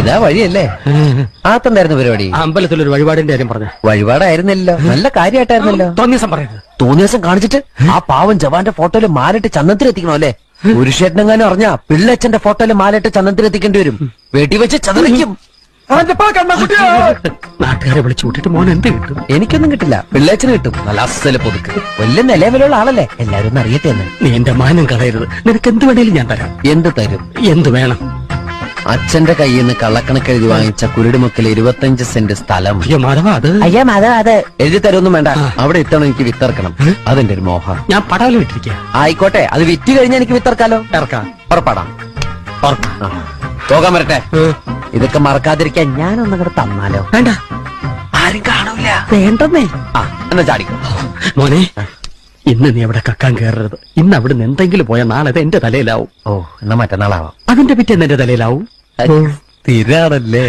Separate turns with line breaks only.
ഇതാ വഴിയല്ലേ? ആത്തെന്തായിരുന്നു പരിപാടി?
അമ്പലത്തിലൊരു വഴിപാടിന്റെ കാര്യം പറഞ്ഞു.
വഴിപാടായിരുന്നല്ലോ, നല്ല കാര്യമായിട്ടായിരുന്നല്ലോ.
തോന്നിയ ദിവസം പറയരുത്.
തോന്നിയ ദിവസം കാണിച്ചിട്ട് ആ പാവം ജവാന്റെ ഫോട്ടോയില് മാലിട്ട് ചന്ദനത്തിലെത്തിക്കണോ അല്ലേ? പുരുഷേട്ടനെങ്ങാനും അറിഞ്ഞാ പിള്ളച്ചന്റെ ഫോട്ടോയില് മാലിട്ട് ചന്ദനത്തിലെത്തിക്കേണ്ടി വരും. വെടി വെച്ച് ചതറിക്കും.
നാട്ടുകാരെ വിളിച്ചു കൂട്ടിട്ട് മോൻ എന്ത് കിട്ടും?
എനിക്കൊന്നും കിട്ടില്ല, പിള്ളേച്ചന് കിട്ടും. നല്ല അസല് പൊതുക്ക്, വലിയ നിലവിലുള്ള ആളല്ലേ, എല്ലാരും ഒന്ന് അറിയട്ടെ എന്ന്.
നീ എന്റെ മാനം കളയരുത്. നിനക്ക് എന്ത് വേണേലും ഞാൻ തരാം.
എന്ത് തരും?
എന്ത് വേണം?
അച്ഛന്റെ കയ്യിൽ നിന്ന് കള്ളക്കണക്ക് എഴുതി വാങ്ങിച്ച കുരുടിമുക്കിൽ 25 സെന്റ് സ്ഥലം.
അയ്യോ മാധവ, അത്
അത് എഴുതി തരൊന്നും വേണ്ട. അവിടെ ഇത്തവണ എനിക്ക് വിത്തിറക്കണം, അതെന്റെ ഒരു മോഹം.
ഞാൻ പടാവലം ഇട്ടിരിക്കുക.
ആയിക്കോട്ടെ, അത് വിറ്റ് കഴിഞ്ഞാൽ എനിക്ക് വിത്തിറക്കാലോ.
ഇറക്കാം.
ഉറപ്പാടാം. പോകാൻ വരട്ടെ. ഇതൊക്കെ മറക്കാതിരിക്കാൻ ഞാനൊന്നും കൂടെ തന്നാലോ?
വേണ്ട,
ആരും കാണൂല.
വേണ്ടെന്നേ.
എന്നാ ചാടിക്കോ
മോനെ. ഇന്ന് നീ അവിടെ കക്കാൻ കയറരുത്. ഇന്ന് അവിടുന്ന് എന്തെങ്കിലും പോയാൽ നാളെ അത് എന്റെ തലയിലാവും.
എന്നാ മറ്റന്നാളാവാം.
അതിന്റെ പിറ്റേന്ന് എന്റെ തലയിലാവും.
സ്ഥിരാണല്ലേ?